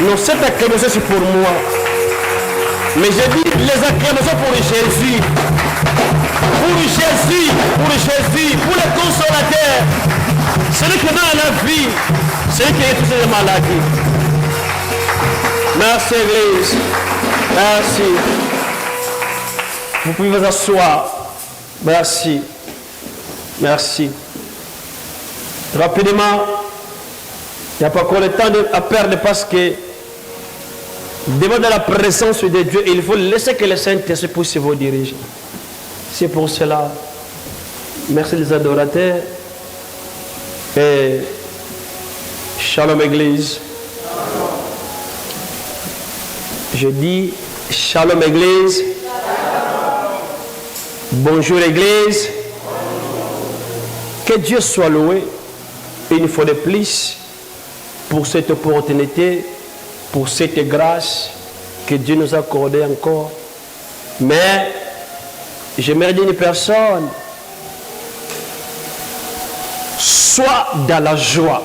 Non, cette acclamation c'est pour moi. Mais j'ai dit les acclamations pour Jésus. Pour Jésus, pour le consolateur. Celui qui donne la vie, celui qui est tous les maladies. Merci Église. Merci. Vous pouvez vous asseoir. Merci. Merci. Rapidement, il n'y a pas encore le temps à perdre parce que devant la présence de Dieu, il faut laisser que le Saint-Esprit puisse vous diriger. C'est pour cela. Merci les adorateurs. Et Shalom Église. Je dis Shalom Église. Bonjour Église. Que Dieu soit loué une fois de plus pour cette opportunité, pour cette grâce que Dieu nous a accordée encore. Mais j'aimerais dire une personne, sois dans la joie.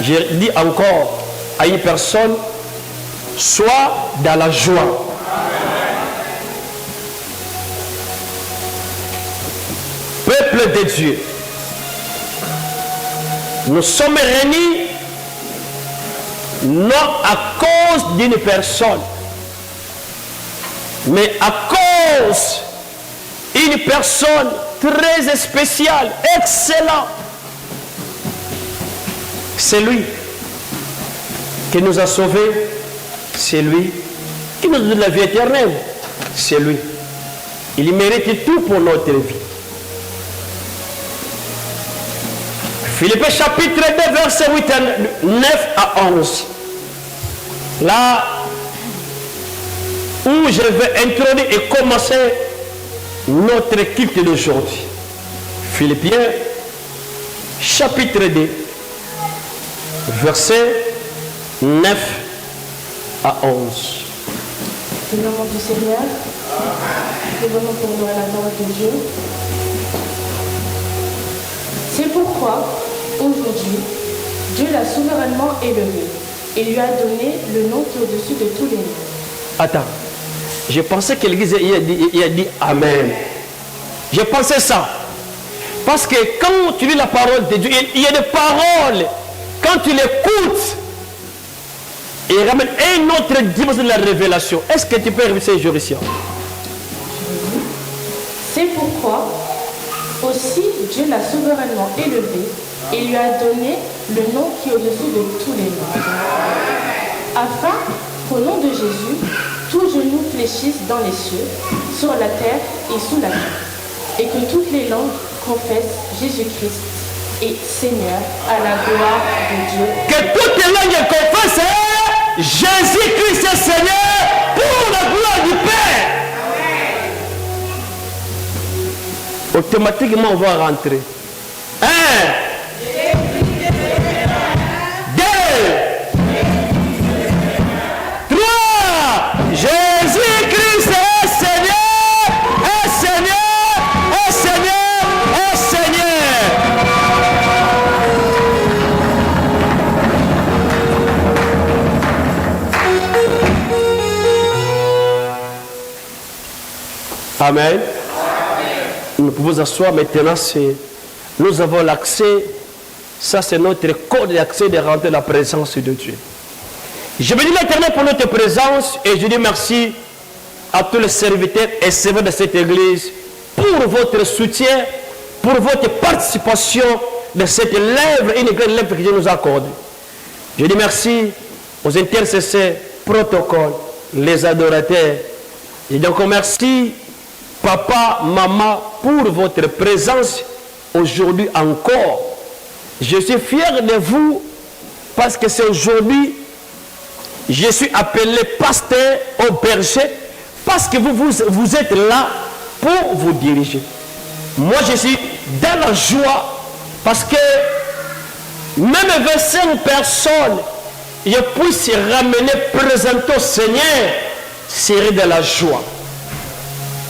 Je dis encore à une personne, sois dans la joie. Peuple de Dieu, nous sommes réunis non à cause d'une personne, mais à cause d'une personne très spéciale, excellente. C'est lui qui nous a sauvés, c'est lui qui nous donne la vie éternelle, c'est lui. Il mérite tout pour notre vie. Philippiens chapitre 2, verset 9 à 11. Là où je vais introduire et commencer notre culte d'aujourd'hui. Philippiens chapitre 2, verset 9 à 11. Au nom du Seigneur, levons pour nous à la gloire de Dieu. C'est pourquoi, aujourd'hui, Dieu l'a souverainement élevé et lui a donné le nom qui est au-dessus de tous les noms. Attends, je pensais que l'Église il a dit Amen. Je pensais ça. Parce que quand tu lis la parole de Dieu, il y a des paroles, quand tu l'écoutes, il ramène un autre dimension de la révélation. Est-ce que tu peux réviser ces jours ici? C'est pourquoi aussi Dieu l'a souverainement élevé et lui a donné le nom qui est au-dessus de tous les noms. Afin qu'au nom de Jésus, tout genou fléchisse dans les cieux, sur la terre et sous la terre, et que toutes les langues confessent Jésus-Christ est Seigneur à la gloire de Dieu. Que toutes les langues confessent Jésus-Christ est Seigneur pour la gloire du Père. Automatiquement on va rentrer. 1, 2, 3. Jésus-Christ est Seigneur, est Seigneur, est Seigneur, est Seigneur. Amen. Nous pouvons asseoir maintenant. Nous avons l'accès. Ça, c'est notre code d'accès de rentrer dans la présence de Dieu. Je bénis l'Éternel pour notre présence et je dis merci à tous les serviteurs et servants de cette église pour votre soutien, pour votre participation de cette lèvre, une grande lèvre que Dieu nous accorde. Je dis merci aux intercesseurs, protocoles, les adorateurs. Je dis encore merci, papa, maman, pour votre présence aujourd'hui encore. Je suis fier de vous parce que c'est aujourd'hui, je suis appelé pasteur au berger parce que vous êtes là pour vous diriger. Moi, je suis dans la joie parce que même 25 personnes, je puisse ramener, présenter au Seigneur, serait de la joie.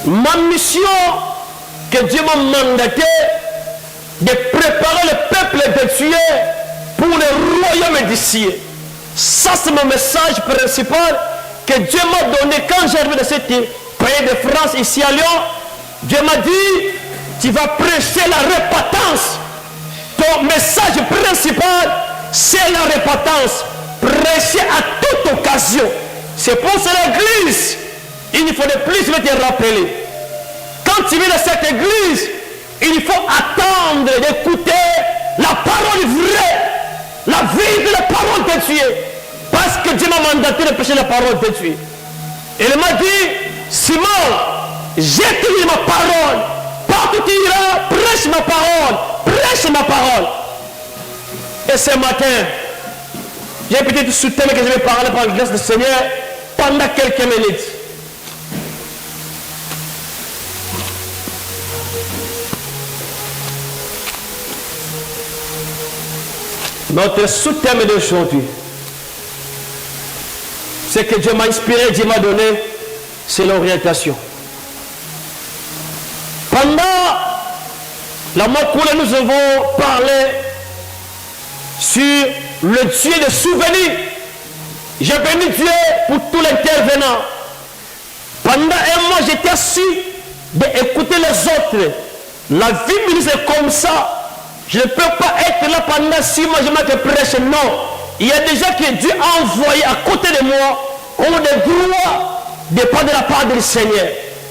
Ma mission que Dieu m'a mandaté de préparer le peuple de Dieu pour d'Ici. Ça, c'est mon message principal que Dieu m'a donné quand j'arrive dans cette pays de France, ici à Lyon. Dieu m'a dit, tu vas prêcher la repentance. Ton message principal, c'est la repentance. Prêcher à toute occasion. C'est pour cela l'église. Il ne faut de plus te rappeler. Quand tu viens dans cette église, il faut attendre d'écouter la parole vraie. La véritable parole de Dieu. Parce que Dieu m'a mandaté de prêcher la parole de Dieu. Et il m'a dit, Simon, j'ai tenu ma parole. Partout tu iras, prêche ma parole. Prêche ma parole. Et ce matin, j'ai un petit sous-thème que je vais parler par la grâce du Seigneur pendant quelques minutes. Notre sous-thème d'aujourd'hui, ce que Dieu m'a inspiré, Dieu m'a donné, c'est l'orientation. Pendant la mois courant, nous avons parlé sur le Dieu de souvenirs. J'ai béni Dieu pour tous les intervenants. Pendant un mois, j'étais assis d'écouter les autres. La vie me disait comme ça. Je ne peux pas être là pendant 6 mois, je m'ai prêché. Non. Il y a des gens que Dieu a envoyés à côté de moi, ont des droits de pas de la part du Seigneur.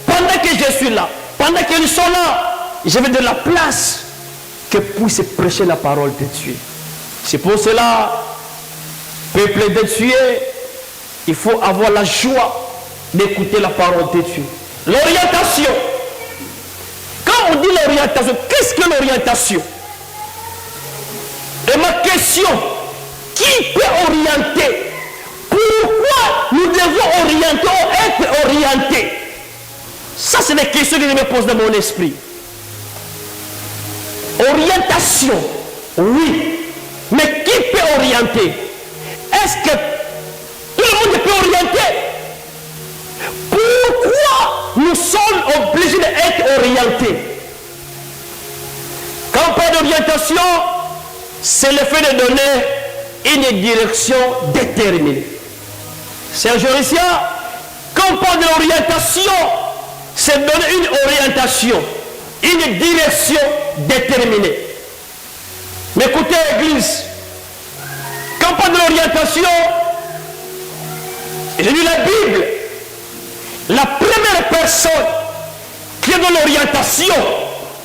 Pendant que je suis là, pendant qu'ils sont là, j'avais de la place que puisse prêcher la parole de Dieu. C'est pour cela, peuple de Dieu, il faut avoir la joie d'écouter la parole de Dieu. L'orientation. Quand on dit l'orientation, qu'est-ce que l'orientation? Et ma question, qui peut orienter? Pourquoi nous devons orienter ou être orientés? Ça, c'est des questions que je me pose dans mon esprit. Orientation, oui. Mais qui peut orienter? Est-ce que tout le monde peut orienter? Pourquoi nous sommes obligés d'être orientés? Quand on parle d'orientation, c'est le fait de donner une direction déterminée. C'est un juriste. Quand on parle de l'orientation, c'est donner une orientation, une direction déterminée. Mais écoutez, Église, quand on parle de l'orientation, j'ai lu la Bible, la première personne qui est dans l'orientation,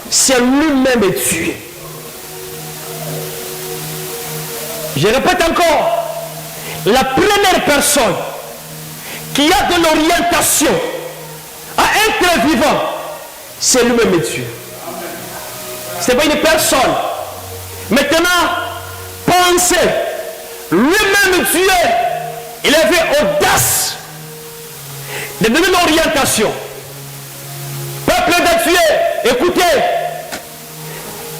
c'est lui-même Dieu. Je répète encore, la première personne qui a de l'orientation à être vivant, c'est lui-même Dieu. Ce n'est pas une personne. Maintenant, pensez, lui-même Dieu, il avait audace de donner l'orientation. Peuple de Dieu, écoutez,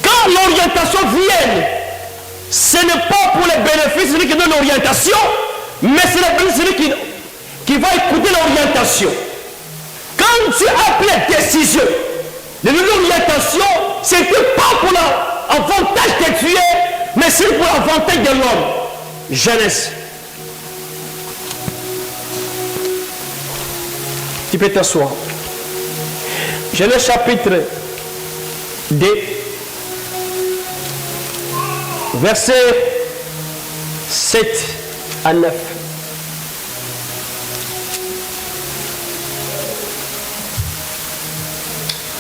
quand l'orientation vient, ce n'est pas pour les bénéfices de celui qui donne l'orientation, mais c'est le bénéfice de celui qui va écouter l'orientation. Quand Dieu a pris la décision de donner l'orientation, ce n'était pas pour l'avantage de Dieu, mais c'est pour l'avantage de l'homme. Genèse. Tu peux t'asseoir. Genèse chapitre 2. Versets 7 à 9.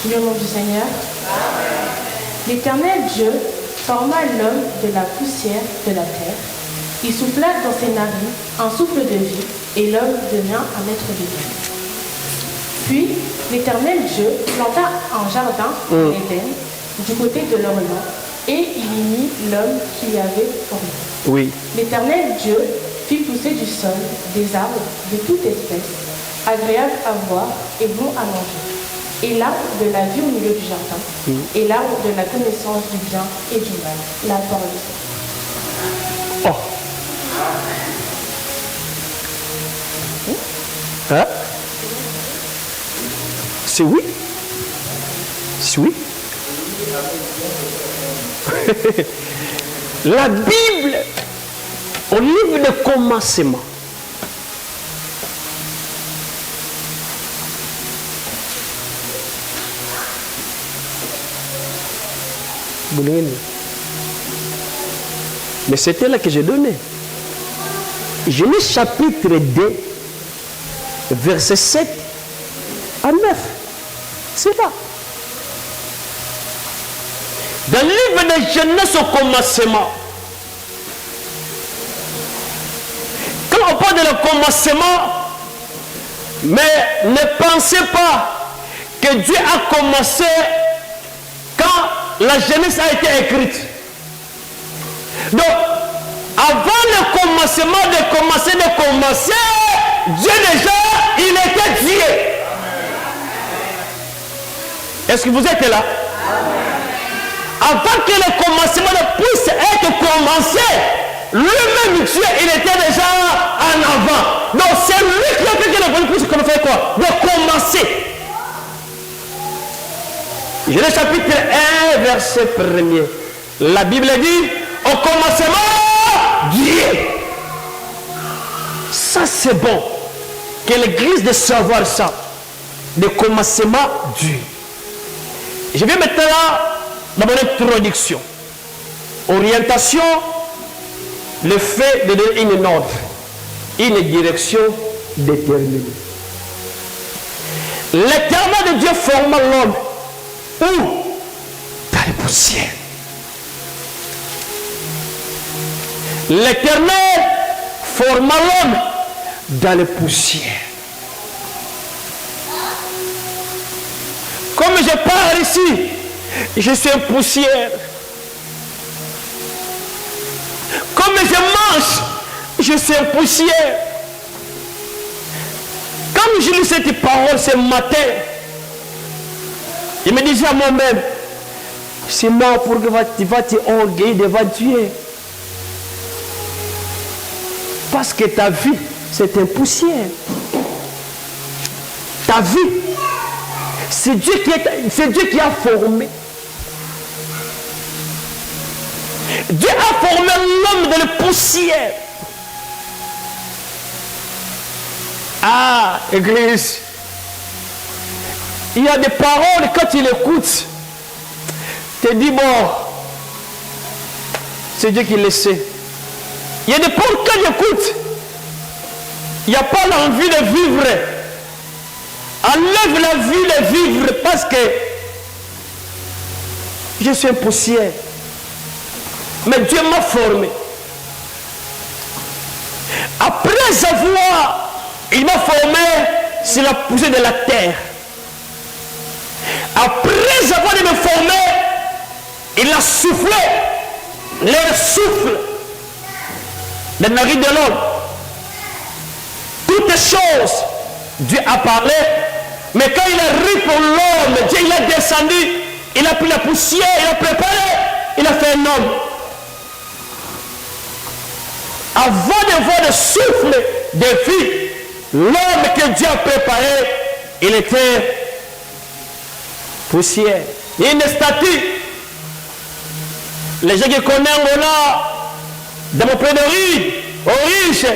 Au nom du Seigneur. L'Éternel Dieu forma l'homme de la poussière de la terre. Il souffla dans ses narines un souffle de vie, et l'homme devint un être vivant. Puis l'Éternel Dieu planta un jardin en Éden, du côté de l'Orient, et il y mit l'homme qu'il y avait formé. Oui. L'Éternel Dieu fit pousser du sol des arbres de toute espèce, agréables à voir et bons à manger, et l'arbre de la vie au milieu du jardin, et l'arbre de la connaissance du bien et du mal. La parole de Dieu. Oh. Hein? C'est oui. C'est oui. La Bible Au livre de commencement, mais c'était là que j'ai donné. Genèse chapitre 2, verset 7 à 9. C'est là. Dans le livre de Genèse au commencement, quand on parle de le commencement, mais ne pensez pas que Dieu a commencé quand la Genèse a été écrite. Donc, avant le commencement de commencer, Dieu déjà, il était Dieu. Est-ce que vous êtes là? Avant que le commencement ne puisse être commencé, lui-même Dieu, il était déjà en avant. Donc c'est lui qui a fait que le puisse faire quoi? De commencer. Genèse chapitre 1, verset 1er. La Bible dit, au commencement, Dieu. Ça c'est bon. Que l'Église de savoir ça. Le commencement, Dieu. Je vais maintenant dans mon introduction. Orientation, le fait de donner une ordre, une direction déterminée. L'éternel de Dieu forma l'homme. Où? Dans les poussières. L'éternel forma l'homme dans les poussières. Comme je parle ici, je suis une poussière. Comme je mange, je suis une poussière. Comme je lis cette parole ce matin, je me disais à moi-même, c'est moi pour que tu vas t'orgueillir devant Dieu. Parce que ta vie, c'est une poussière. Ta vie, c'est Dieu qui a formé. Dieu a formé l'homme de la poussière. Ah, Église, il y a des paroles, quand tu l'écoutes, tu te dis, bon, c'est Dieu qui le sait. Il y a des paroles, quand j'écoute, il n'y a pas l'envie de vivre. Enlève la vie de vivre parce que je suis un poussière. Mais Dieu m'a formé. Après avoir, il m'a formé sur la poussière de la terre. Après avoir me formé, il a soufflé, l'air souffle, les narines de l'homme. Toutes choses, Dieu a parlé, mais quand il a ri pour l'homme, Dieu il a descendu, il a pris la poussière, il a préparé, il a fait un homme. Avant de voir le souffle de vie, l'homme que Dieu a préparé, il était poussière. Il y a une statue. Les gens qui connaissent Angola, dans mon pays d'origine,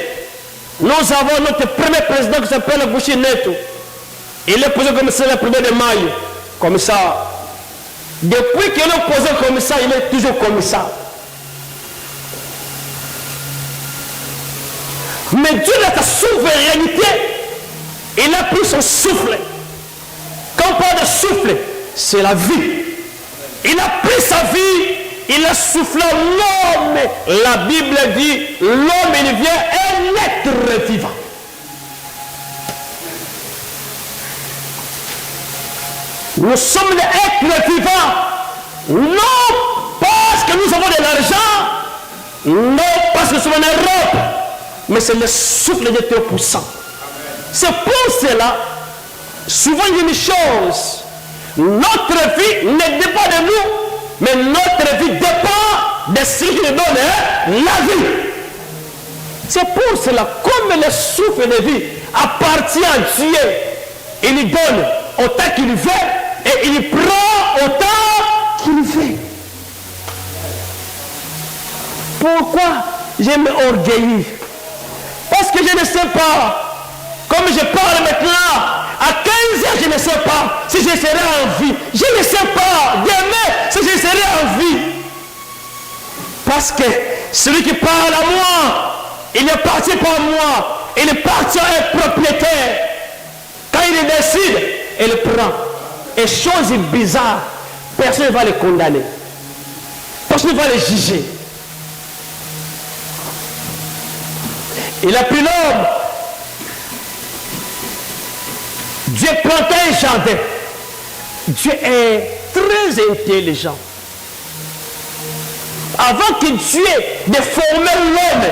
nous avons notre premier président qui s'appelle Bouchi Neto. Il est posé comme ça le 1er de mai. Comme ça. Depuis qu'il est posé comme ça, il est toujours comme ça. Mais Dieu, dans sa souveraineté, il a pris son souffle. Quand on parle de souffle, c'est la vie. Il a pris sa vie, il a soufflé l'homme. La Bible dit, l'homme, il devient un être vivant. Nous sommes des êtres vivants. Non parce que nous avons de l'argent, non parce que nous sommes en Europe, mais c'est le souffle de Dieu puissant. C'est pour cela, souvent il y a une chose, notre vie ne dépend de nous, mais notre vie dépend de ce qui nous donne la vie. C'est pour cela, comme le souffle de vie appartient à Dieu, il lui donne autant qu'il veut et il prend autant qu'il veut. Pourquoi? je m'orgueillis. Parce que je ne sais pas, comme je parle maintenant, à 15 ans, je ne sais pas si je serai en vie. Je ne sais pas demain si je serai en vie. Parce que celui qui parle à moi, il est parti par moi. Il est parti à un propriétaire. Quand il décide, il prend. Et chose bizarre, personne ne va le condamner. Personne ne va le juger. Il a pris l'homme. Dieu plantait un jardin. Dieu est très intelligent. Avant que Dieu ne forme l'homme,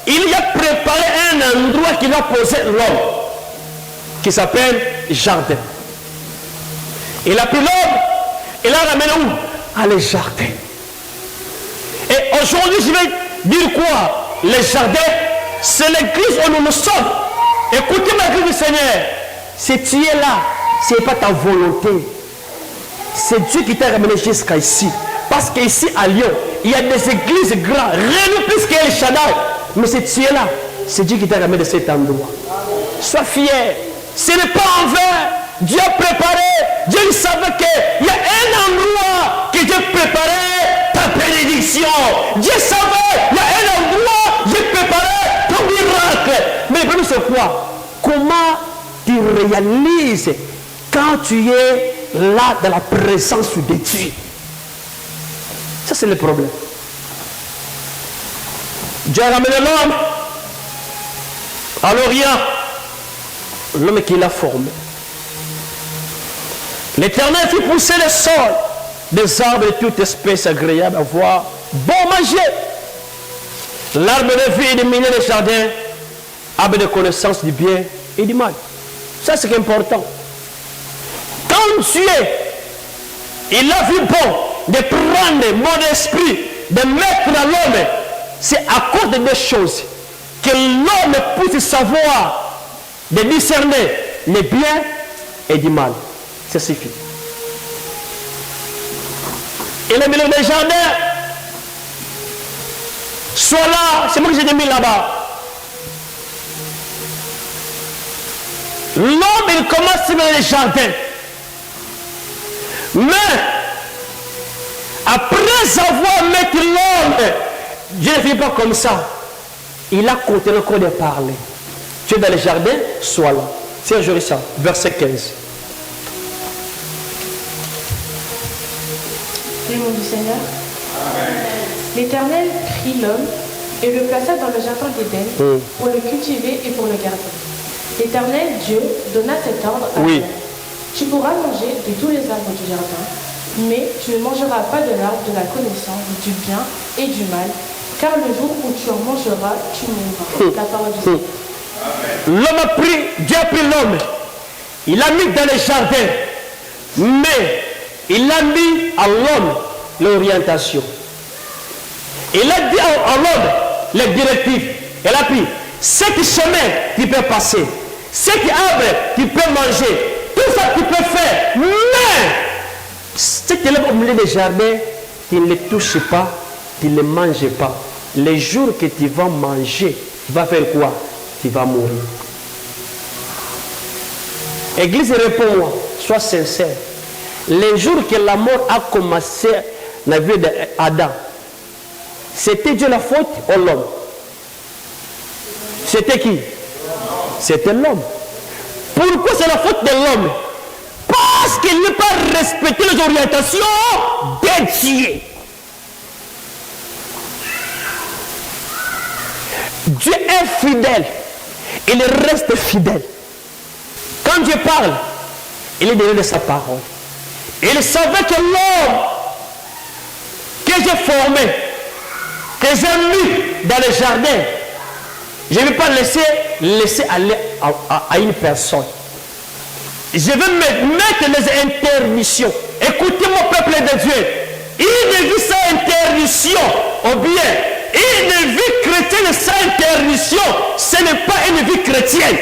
il a préparé un endroit qu'il a posé l'homme, qui s'appelle jardin. Il a pris l'homme, il l'a ramené où? À le jardin. Et aujourd'hui, je vais dire quoi? Le jardin, c'est l'église où nous nous sommes. Écoutez ma grâce du Seigneur. Si tu es là, ce n'est pas ta volonté. C'est Dieu qui t'a ramené jusqu'à ici. Parce qu'ici à Lyon, il y a des églises grandes, rien plus qu'El Shaddai. Mais si tu es là, c'est Dieu qui t'a ramené de cet endroit. Sois fier. Ce n'est pas en vain. Dieu a préparé. Dieu savait qu'il y a un endroit que Dieu préparait ta bénédiction. Dieu savait qu'il y a un endroit que Dieu préparait ton miracle. Mais le problème c'est quoi? Comment tu réalises quand tu es là dans la présence de Dieu? Ça c'est le problème. Dieu a ramené l'homme à l'Orient, l'homme qu'il a formé. L'Éternel fit pousser le sol des arbres de toute espèce agréable à voir, bon manger. L'arbre de vie illuminait le jardin, arbre de connaissance du bien et du mal. Ça c'est important. Quand Dieu, il a vu bon de prendre mon esprit, de mettre dans l'homme, c'est à cause de deux choses que l'homme puisse savoir, de discerner le bien et du mal. Ça suffit. Et le milieu des jardins, soit là, c'est moi que j'ai mis là-bas. L'homme, il commence dans les jardins. Mais, après avoir mis l'homme, Dieu ne fait pas comme ça. Il a continué encore de parler. Tu es dans les jardins, sois là. C'est aujourd'hui ça, verset 15. Le nom du Seigneur. L'Éternel prit l'homme et le plaça dans le jardin d'Éden pour le cultiver et pour le garder. L'Éternel Dieu donna cet ordre à l'homme. Tu pourras manger de tous les arbres du jardin, mais tu ne mangeras pas de l'arbre de la connaissance du bien et du mal, car le jour où tu en mangeras, tu mourras. La parole du Seigneur. L'homme a pris, Dieu a pris l'homme, il l'a mis dans les jardins, mais il a mis à l'homme l'orientation. Il a dit à l'homme les directives. Il a pris ce qui chemin tu peux passer, ce qui arbre tu peux manger, tout ça tu peux faire. Mais ce qui est au milieu des jardins, tu ne les touches pas, tu ne les manges pas. Les jours que tu vas manger, tu vas faire quoi? Tu vas mourir. Église, réponds-moi, sois sincère. Les jours que la mort a commencé dans la vie d'Adam, c'était Dieu la faute ou l'homme? C'était qui? C'était l'homme. Pourquoi c'est la faute de l'homme? Parce qu'il n'a pas respecté les orientations de Dieu. Dieu est fidèle. Il reste fidèle. Quand Dieu parle, il est derrière de sa parole. Il savait que l'homme que j'ai formé, que j'ai mis dans le jardin, je ne vais pas laisser aller à une personne. Je vais mettre les intermissions. Écoutez mon peuple de Dieu. Une vie sans intermission, ou bien une vie chrétienne sans intermission, ce n'est pas une vie chrétienne.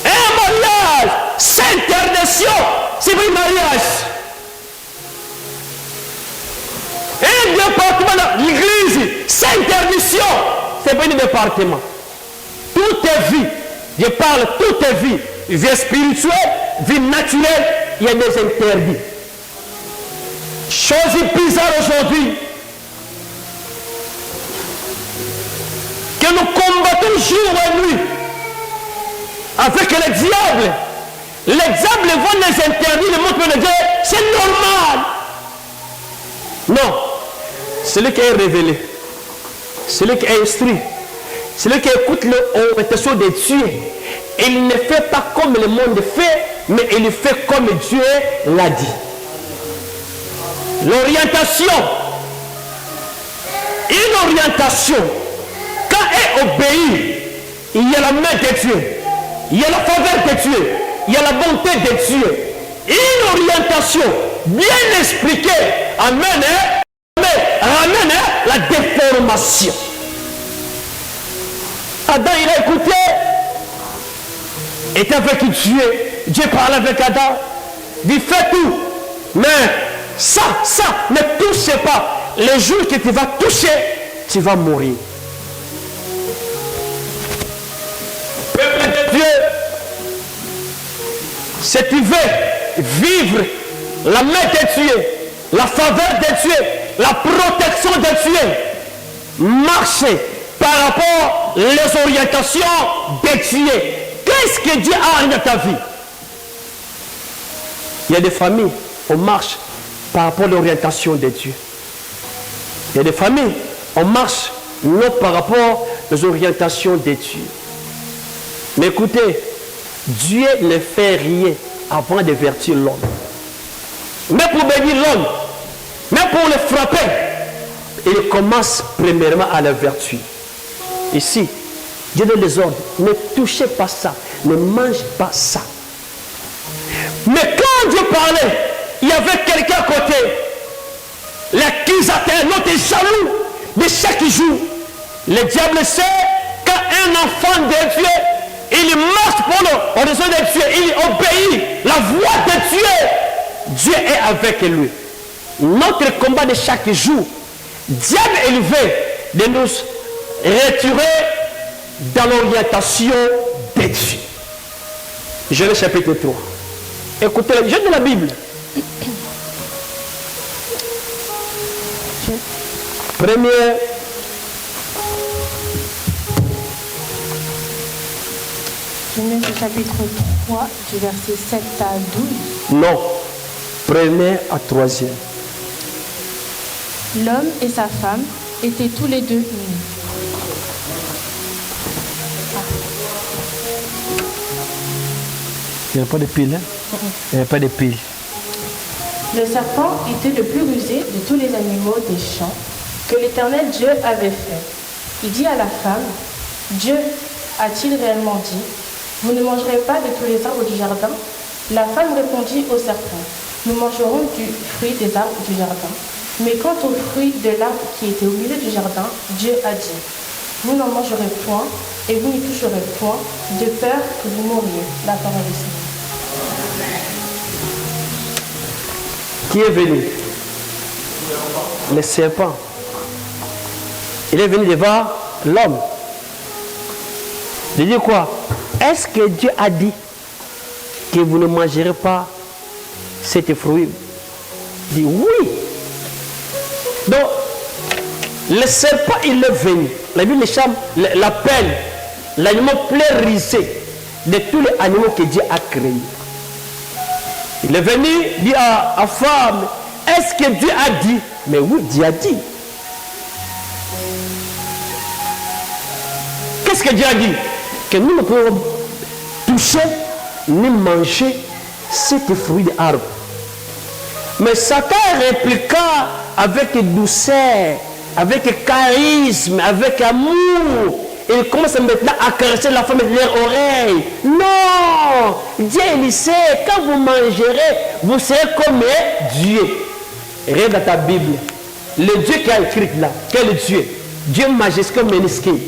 Un mariage sans intermission, c'est un mariage. Un département dans l'église sans un département. Tout est vie. Je parle, tout est vie. Vie spirituelle, vie naturelle, il y a des interdits. Chose bizarre aujourd'hui, que nous combattons jour et nuit avec le diable. Le diable va les interdire, le monde peut le dire, c'est normal. Non, celui qui est révélé, celui qui est instruit, celui qui écoute l'orientation de Dieu, il ne fait pas comme le monde fait, mais il fait comme Dieu l'a dit. L'orientation, une orientation, quand elle obéit, il y a la main de Dieu, il y a la faveur de Dieu, il y a la bonté de Dieu. Une orientation bien expliquée amène la déformation. Adam, il a écouté, était avec Dieu. Dieu parlait avec Adam. Il fait tout. Mais ça, ne touchez pas. Le jour que tu vas toucher, tu vas mourir. Peuple de Dieu, si tu veux vivre la main de Dieu, la faveur de Dieu, la protection de Dieu, marcher par rapport aux orientations de Dieu. Qu'est-ce que Dieu a dans ta vie? Il y a des familles, on marche par rapport à l'orientation de Dieu. Il y a des familles, on marche non par rapport aux orientations de Dieu. Mais écoutez, Dieu ne fait rien avant de vertir l'homme. Mais pour bénir l'homme, même pour le frapper, il commence premièrement à la vertu. Ici, Dieu donne des ordres. Ne touchez pas ça. Ne mangez pas ça. Mais quand Dieu parlait, il y avait quelqu'un à côté. L'accusateur, notre jaloux de chaque jour. Le diable sait quand un enfant de Dieu, il marche pour l'horizon de Dieu, il obéit la voix de Dieu. Dieu est avec lui. Notre combat de chaque jour, diable élevé de nous retirer dans l'orientation de Dieu. Genèse chapitre 3. Écoutez, je de la Bible. Première. Genèse chapitre 3, du verset 7 à 12. Non. Première à troisième. L'homme et sa femme étaient tous les deux unis. Il n'y a pas de pile, hein? Il n'y a pas de pile. Le serpent était le plus rusé de tous les animaux des champs que l'Éternel Dieu avait fait. Il dit à la femme, Dieu a-t-il réellement dit, vous ne mangerez pas de tous les arbres du jardin? La femme répondit au serpent, nous mangerons du fruit des arbres du jardin. Mais quant au fruit de l'arbre qui était au milieu du jardin, Dieu a dit, vous n'en mangerez point et vous n'y toucherez point, de peur que vous mouriez. La parole du Seigneur. Qui est venu? Le serpent. Il est venu devant l'homme. Il dit quoi? Est-ce que Dieu a dit que vous ne mangerez pas cet fruit? Il dit oui. Donc, le serpent, il est venu. La Bible l'appelle l'animal plus risé de tous les animaux que Dieu a créés. Il est venu dire à la femme, est-ce que Dieu a dit? Mais oui, Dieu a dit. Qu'est-ce que Dieu a dit? Que nous ne pouvons toucher ni manger cet fruit d'arbre. Mais Satan répliqua avec douceur, avec charisme, avec amour. Il commence maintenant à caresser la femme avec les oreilles. Non! Dieu, il sait, quand vous mangerez, vous serez comme Dieu. Regarde dans ta Bible. Le Dieu qui a écrit là, quel Dieu? Dieu majestueux minuscule.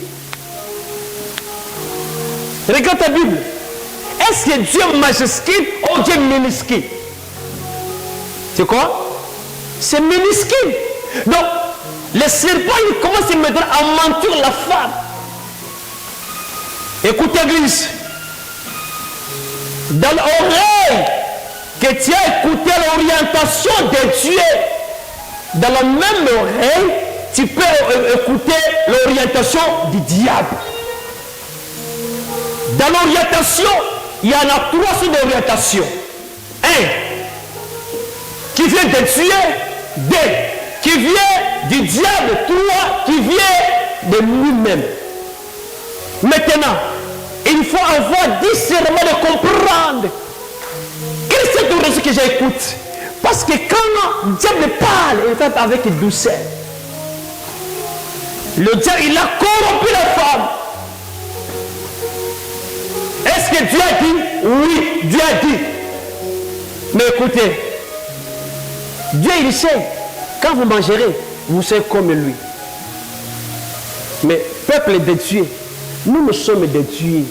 Regarde ta Bible. Est-ce que Dieu majestueux ou Dieu minuscule? C'est quoi? C'est minuscule. Donc, le serpent, il commence maintenant à mentir la femme. Écoute l'église. Dans l'oreille que tu as écouté l'orientation de Dieu, dans la même oreille, tu peux écouter l'orientation du diable. Dans l'orientation, il y en a 3 sortes d'orientation. 1, qui vient de Dieu. 2, qui vient du diable. 3, qui vient de lui-même. Maintenant, il faut avoir discernement de comprendre. Quelle est cette oreille que j'écoute? Parce que quand le diable parle, il fait avec douceur. Le diable, il a corrompu la femme. Est-ce que Dieu a dit? Oui, Dieu a dit. Mais écoutez, Dieu il sait, quand vous mangerez, vous serez comme lui. Mais peuple de Dieu, nous sommes des dieux.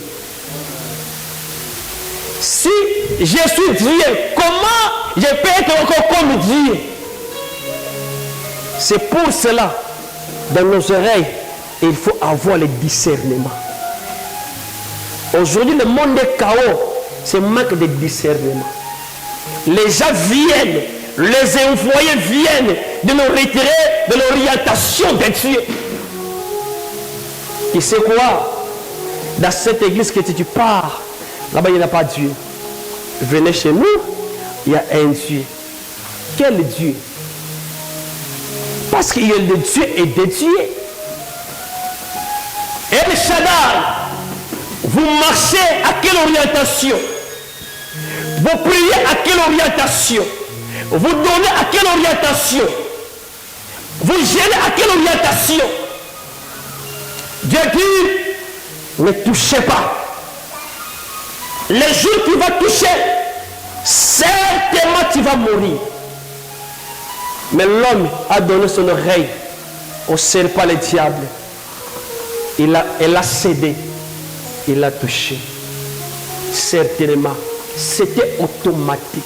Si je suis Dieu, comment je peux être encore comme Dieu? C'est pour cela, dans nos oreilles, il faut avoir le discernement. Aujourd'hui, le monde est chaos, c'est manque de discernement. Les gens viennent, les envoyés viennent de nous retirer de l'orientation de Dieu. Tu sais quoi? Dans cette église que tu pars, là-bas il n'y a pas de Dieu. Venez chez nous, il y a un Dieu. Quel Dieu? Parce qu'il y a le Dieu et des dieux. El Shaddai, vous marchez à quelle orientation? Vous priez à quelle orientation? Vous donnez à quelle orientation? Vous gênez à quelle orientation? Dieu dit, ne touchez pas. Les jours que tu vas toucher, certainement tu vas mourir. Mais l'homme a donné son oreille au serpent le diable. Elle a cédé. Il a touché. Certainement, c'était automatique.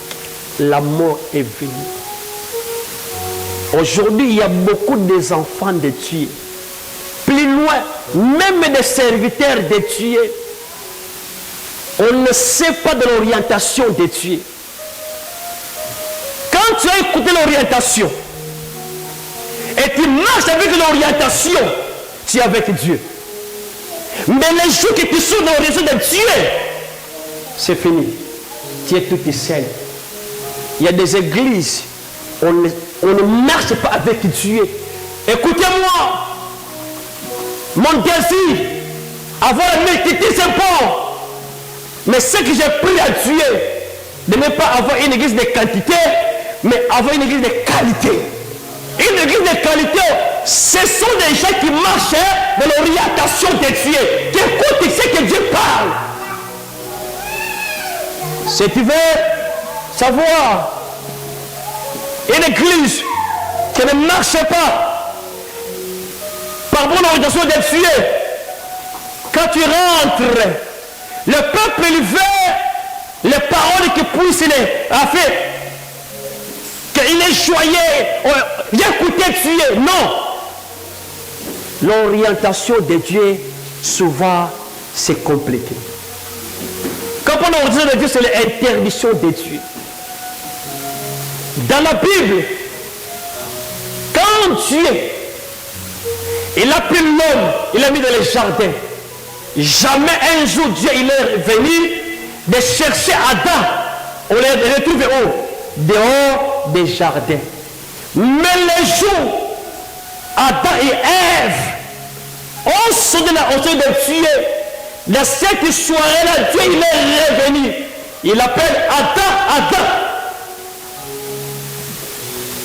La mort est venue. Aujourd'hui, il y a beaucoup d'enfants de Dieu. Plus loin, même des serviteurs de Dieu. On ne sait pas de l'orientation de Dieu. Quand tu as écouté l'orientation et tu marches avec l'orientation, tu es avec Dieu. Mais les jours que tu sors dans l'orientation de Dieu, c'est fini. Tu es tout seul. Il y a des églises, on ne marche pas avec Dieu. Écoutez-moi, mon désir, avoir la multitude, c'est bon. Mais ce que j'ai pris à Dieu, de ne pas avoir une église de quantité, mais avoir une église de qualité. Une église de qualité, ce sont des gens qui marchent dans l'orientation de Dieu, qui écoutent ce que Dieu parle. Si tu veux savoir une église qui ne marche pas par bonne orientation de Dieu, quand tu rentres, le peuple il veut les paroles qui puissent afin qu'il est joyeux, d'écouter Dieu. Non. L'orientation de Dieu, souvent, c'est compliqué. Quand on a l'orientation de Dieu, c'est l'interdiction de Dieu. Dans la Bible, quand Dieu, il a pris l'homme, il l'a mis dans les jardins. Jamais un jour Dieu il est venu de chercher Adam. On les retrouve où? Dehors des jardins. Mais les jours, Adam et Ève, on se donne la hauteur de Dieu. Dans cette soirée-là, Dieu il est revenu. Il appelle Adam.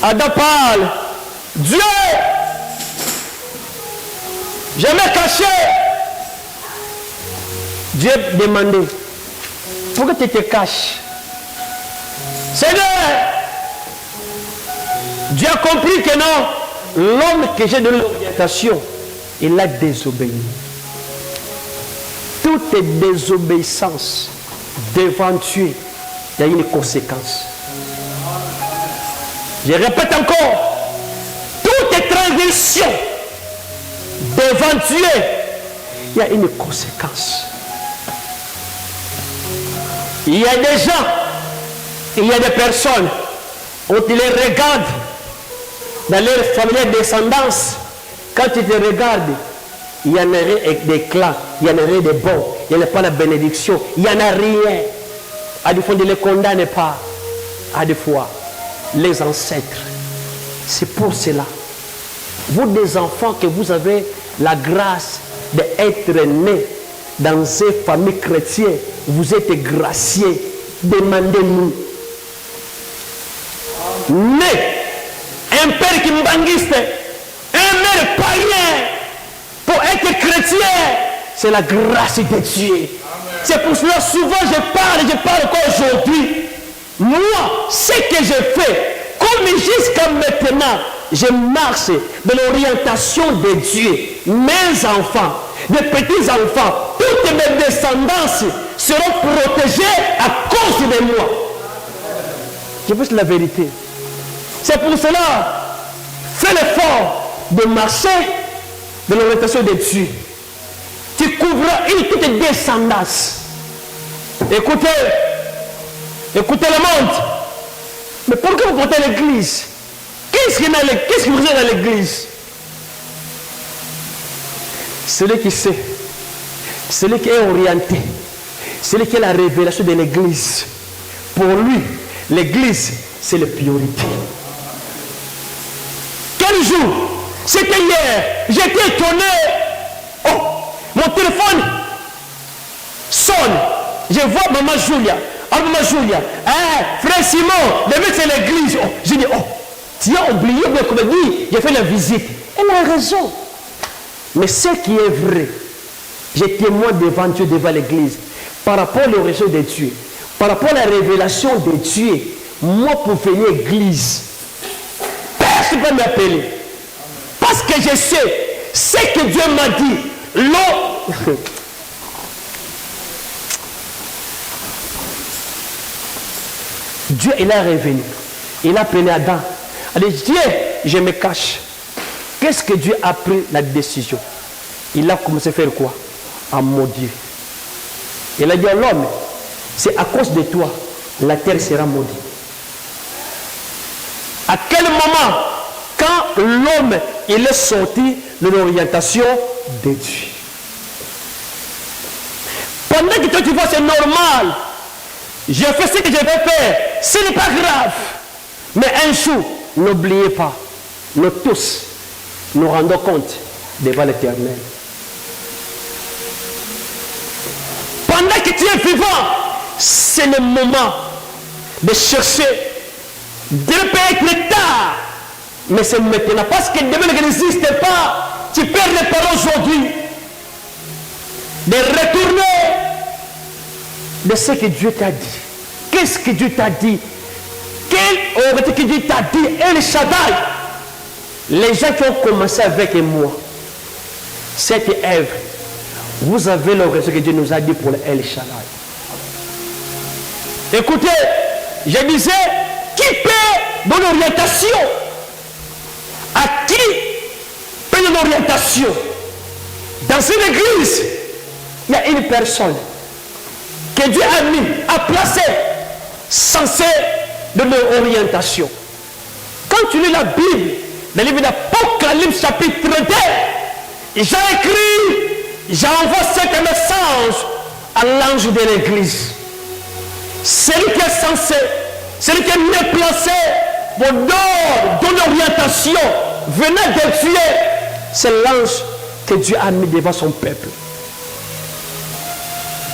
Adam parle. Dieu, je me caché. Dieu demandait, pourquoi tu te caches? Seigneur, Dieu a compris que non, l'homme que j'ai donné l'orientation, il a désobéi. Toute désobéissance devant Dieu, il y a une conséquence. Je répète encore, toute transgression devant Dieu, il y a une conséquence. Il y a des gens, il y a des personnes, on te les regarde dans leur familière descendance. Quand tu te regardes, il y en a rien des clans, il y en a rien de bon, il n'y en a pas la bénédiction, il n'y en a rien. À des fois, ne les condamne pas. À des fois, les ancêtres. C'est pour cela. Vous des enfants que vous avez la grâce d'être nés dans une famille chrétienne, vous êtes graciés. Demandez-nous. Mais un père kimbangiste, un mère païen, pour être chrétien, c'est la grâce de Dieu. C'est pour cela souvent je parle encore aujourd'hui. Moi, ce que je fais, comme jusqu'à maintenant, je marche dans l'orientation de Dieu. Mes enfants, mes petits-enfants, toutes mes descendances seront protégés à cause de moi. Je pense la vérité. C'est pour cela, fais l'effort de marcher dans l'orientation de Dieu. Tu couvres une toute descendance. Écoutez le monde. Mais pourquoi vous portez l'église? Qu'est-ce que vous êtes dans l'église? Celui qui sait, celui qui est orienté, celui qui a la révélation de l'église. Pour lui, l'église, c'est la priorité. Quel jour? C'était hier. J'étais étonné. Oh, mon téléphone sonne. Je vois maman Julia. Ah, maman Julia. Frère Simon, demain c'est l'église. Oh, je dis, oh, tu as oublié, bien comme dit, j'ai fait la visite. Elle a raison. Mais ce qui est vrai, je témoigne devant Dieu, devant l'église, par rapport à l'origine de Dieu, par rapport à la révélation de Dieu, moi pour venir à l'église, personne ne peut m'appeler. Parce que je sais, ce que Dieu m'a dit, l'eau. Dieu, il est revenu. Il a appelé Adam. Il a dit, Dieu, je me cache. Qu'est-ce que Dieu a pris la décision? Il a commencé à faire quoi? À maudire. Il a dit à l'homme, c'est à cause de toi, la terre sera maudite. À quel moment, quand l'homme il est sorti de l'orientation de Dieu? Pendant que toi tu vois c'est normal, je fais ce que je vais faire, ce n'est pas grave. Mais un jour, n'oubliez pas, nous tous, nous rendons compte devant l'Éternel. Pendant que tu es vivant, c'est le moment de chercher, de ne pas être tard. Mais c'est maintenant, parce que demain n'existe pas, tu perds les paroles aujourd'hui. De retourner de ce que Dieu t'a dit. Qu'est-ce que Dieu t'a dit? Quelle aurait que Dieu t'a dit? El Shaddai. Les gens qui ont commencé avec moi, cette œuvre, vous avez l'origine que Dieu nous a dit pour le El Shaddai. Écoutez, je disais, qui peut donner l'orientation? À qui peut donner l'orientation? Dans une église, il y a une personne que Dieu a mis, a placé, censé donner l'orientation. Quand tu lis la Bible, dans le livre d'Apocalypse chapitre 31, j'ai écrit, j'envoie cet message à l'ange de l'église. Celui qui est censé, celui qui est placé pour donner l'orientation venant de Dieu, c'est l'ange que Dieu a mis devant son peuple.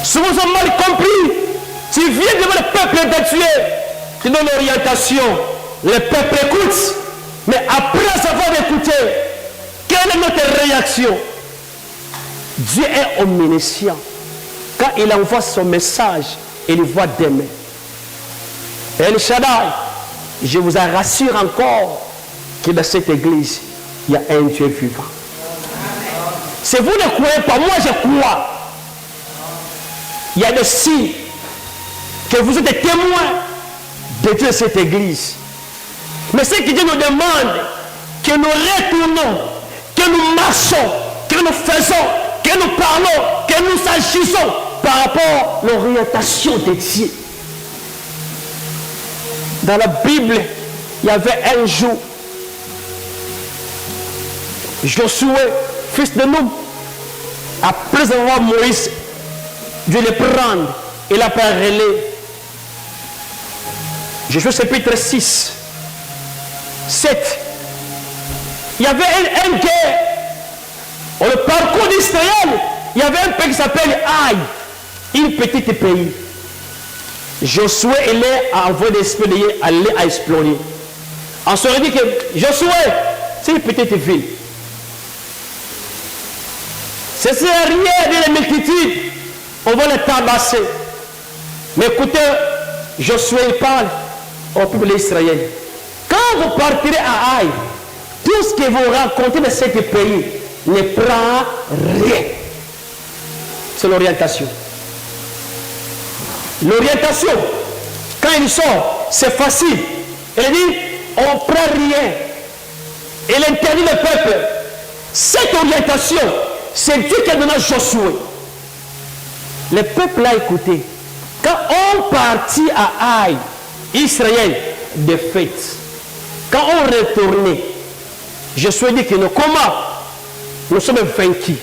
Si vous avez mal compris, tu viens devant le peuple de Dieu, tu donnes l'orientation, le peuple écoute, mais après avoir écouté, quelle est notre réaction? Dieu est omniscient. Quand il envoie son message, il voit demain. El Shaddai, je vous rassure encore que dans cette église, il y a un Dieu vivant. Si vous ne croyez pas, moi je crois. Il y a des signes que vous êtes des témoins de Dieu de cette église. Mais ce que Dieu nous demande, que nous retournons, que nous marchons, que nous faisons, que nous parlons, que nous agissons par rapport à l'orientation de Dieu. Dans la Bible, il y avait un jour, Josué, fils de Nun, après avoir Moïse, Dieu le prendre et l'a parlé. Josué chapitre 6, 7. Il y avait un guerre. Au parcours d'Israël, il y avait un pays qui s'appelle Aïe, une petite pays. Josué a envoyé des espions aller à explorer. On se dit que Josué, c'est une petite ville. Ce n'est rien de la multitude. On va les tabasser. Mais écoutez, Josué parle au peuple d'Israël. Quand vous partirez à Aïe, tout ce que vous racontez de ce pays ne prend rien. C'est l'orientation. L'orientation, quand il sort, c'est facile. Il dit, on ne prend rien. Il interdit le peuple. Cette orientation, c'est Dieu qui a donné à Josué. Le peuple a écouté. Quand on partit à Aïe, Israël, de fête. Quand on retournait, Josué dit que nous, comment nous sommes vaincus.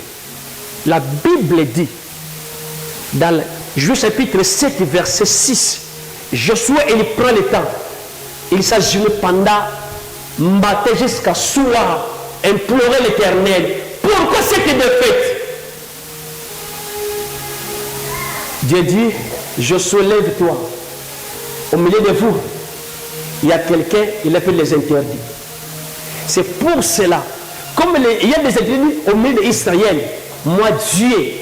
La Bible dit, dans le Josué chapitre 7, verset 6, Josué, il prend le temps. Il s'agenouille pendant matin jusqu'à soir, implorer l'Éternel. Pourquoi cette défaite? Dieu dit, Josué, lève-toi. Au milieu de vous, il y a quelqu'un, il appelle les interdits. C'est pour cela, comme il y a des interdits au milieu d'Israël, moi, Dieu,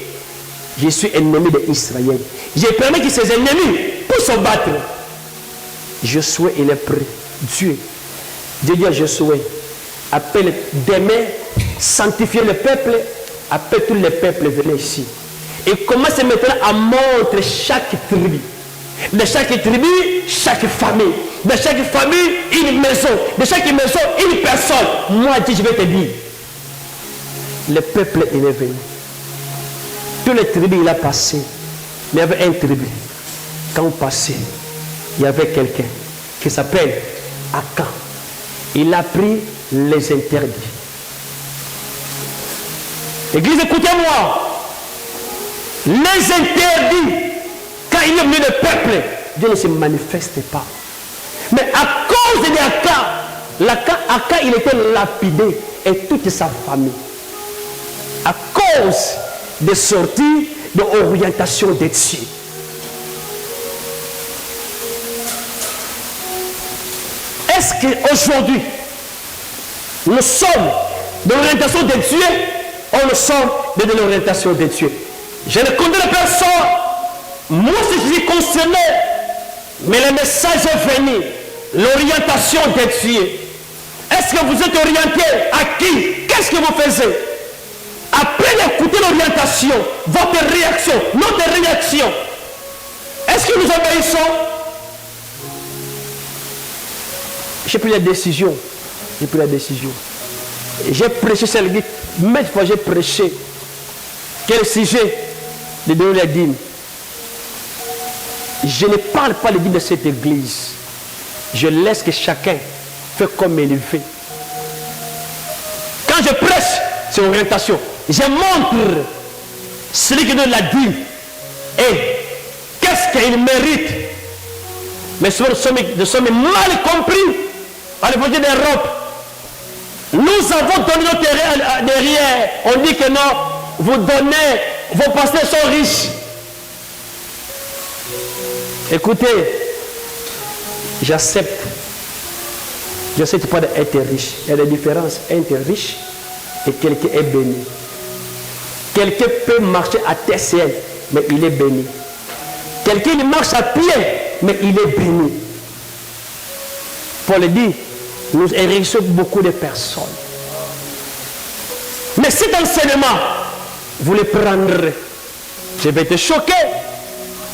je suis ennemi d'Israël. J'ai permis que ses ennemis puissent se battre. Josué, il est prêt. Dieu dit à Josué, appelle demain, sanctifier le peuple, appelle tous les peuples, venez ici. Et commence maintenant à montrer chaque tribu. De chaque tribu, chaque famille. De chaque famille, une maison. De chaque maison, une personne. Moi, Dieu, je vais te dire. Le peuple, il est venu. Tous les tribus, il a passé. Mais il y avait un tribu. Quand on passait, il y avait quelqu'un qui s'appelle Akan. Il a pris les interdits. Église, écoutez-moi. Les interdits, quand il y a au milieu du peuple, Dieu ne se manifeste pas. Mais à cause de Akan, il était lapidé et toute sa famille. À cause des sorties de l'orientation de Dieu. Est-ce qu'aujourd'hui, nous sommes de l'orientation de Dieu ou nous sommes de l'orientation de Dieu? Je ne connais personne. Moi, je suis concerné. Mais le message est venu. L'orientation de Dieu. Est-ce que vous êtes orienté à qui? Qu'est-ce que vous faites? Après d'écouter l'orientation, votre réaction, notre réaction, est-ce que nous obéissons? J'ai pris la décision. J'ai pris la décision. J'ai prêché celle qui, maintes fois j'ai prêché. Quel sujet? De donner la dîme. Je ne parle pas les dîmes de cette église. Je laisse que chacun fait comme il fait. Quand je prêche, c'est orientation. Je montre celui qui donne la dîme. Et qu'est-ce qu'il mérite? Mais souvent nous sommes mal compris à l'évangile d'Europe. Nous avons donné notre terrain derrière. On dit que non, vous donnez, vos pasteurs sont riches. Écoutez, j'accepte. J'accepte pas d'être riche. Il y a des différences entre riche et quelqu'un est béni. Quelqu'un peut marcher à TCL, mais il est béni. Quelqu'un marche à pied, mais il est béni. Paul dit, nous hérissons beaucoup de personnes. Mais cet enseignement, vous le prendrez. Je vais te choquer.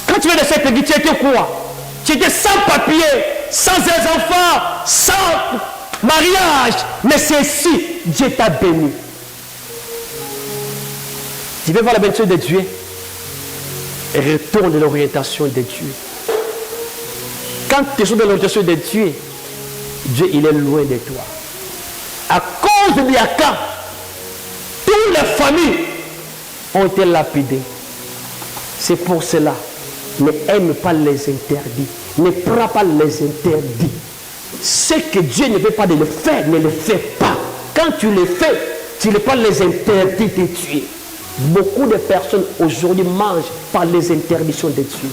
Quand tu viens de cette église, tu étais quoi? Tu étais sans papier, sans enfants, sans mariage. Mais c'est ici, Dieu t'a béni. Tu veux voir la bénédiction de Dieu et retourne de l'orientation de Dieu. Quand tu es dans l'orientation de Dieu, Dieu il est loin de toi. À cause de l'Iaka, toutes les familles ont été lapidées. C'est pour cela, ne aime pas les interdits. Ne prends pas les interdits. Ce que Dieu ne veut pas de le faire, ne le fais pas. Quand tu le fais, tu ne pas les interdits de Dieu. Beaucoup de personnes aujourd'hui mangent par les interdictions de Dieu.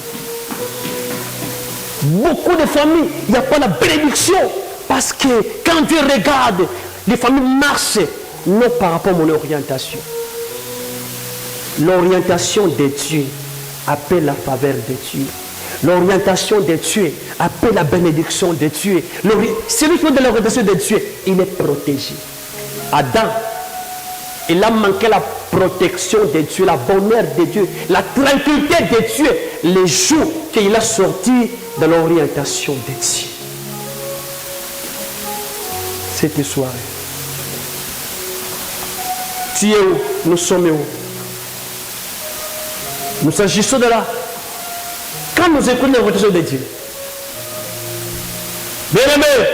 Beaucoup de familles, il n'y a pas la bénédiction. Parce que quand Dieu regarde, les familles marchent non par rapport à mon orientation. L'orientation de Dieu appelle la faveur de Dieu. L'orientation de Dieu appelle la bénédiction de Dieu. Celui qui est de l'orientation de Dieu, il est protégé. Adam, il a manqué la protection de Dieu, la bonheur de Dieu, la tranquillité de Dieu, les jours qu'il a sorti de l'orientation de Dieu. Cette soirée, tu es où? Nous sommes où? Nous s'agissons de là. Quand nous écoutons l'orientation de Dieu, bien aimés,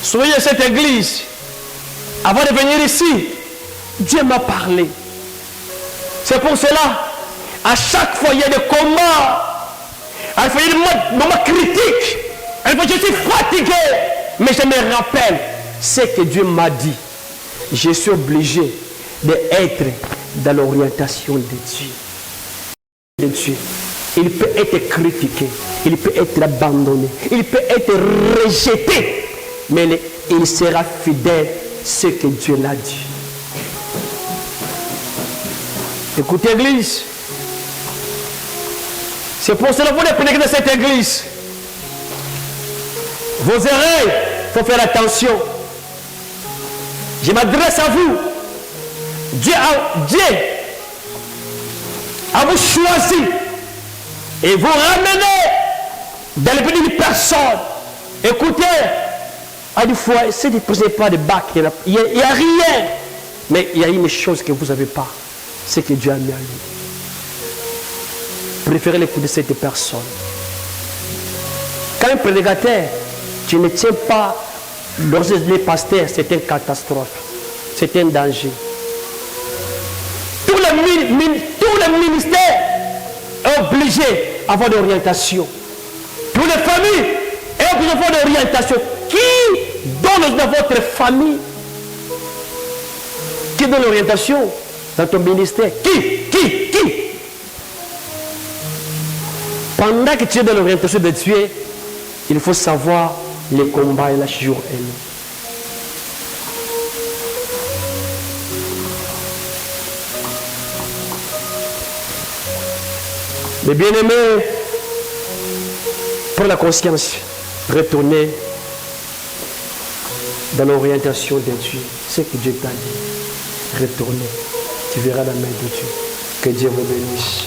soyez à cette église. Avant de venir ici, Dieu m'a parlé. C'est pour cela, à chaque fois il y a des combats, à chaque fois il y a des moments critiques, à chaque fois je suis fatigué, mais je me rappelle ce que Dieu m'a dit. Je suis obligé d'être dans l'orientation de Dieu. Il peut être critiqué, il peut être abandonné, il peut être rejeté, mais il sera fidèle à ce que Dieu l'a dit. Écoutez, église, c'est pour cela que vous dépendez de cette église. Vos oreilles, il faut faire attention. Je m'adresse à vous. Dieu a vous choisi et vous ramener dans le pays d'une personne. Écoutez, à une fois, si vous ne posez pas de bac, il n'y a rien. Mais il y a une chose que vous n'avez pas. C'est que Dieu a mis à lui. Préférez l'écouter cette personne. Quand un prédicateur, tu ne tiens pas l'ordre des pasteurs, c'est une catastrophe. C'est un danger. Tous les ministères sont obligés d'avoir d'orientation. Toutes les familles sont obligées d'avoir d'orientation. Qui donne dans votre famille? Qui donne l'orientation dans ton ministère? Qui? Pendant que tu es dans l'orientation de Dieu, il faut savoir les combats et la jour et nuit. Mais bien aimés, pour la conscience, retournez dans l'orientation de Dieu. C'est ce que Dieu t'a dit. Retournez. Tu verras la main de Dieu. Que Dieu vous bénisse.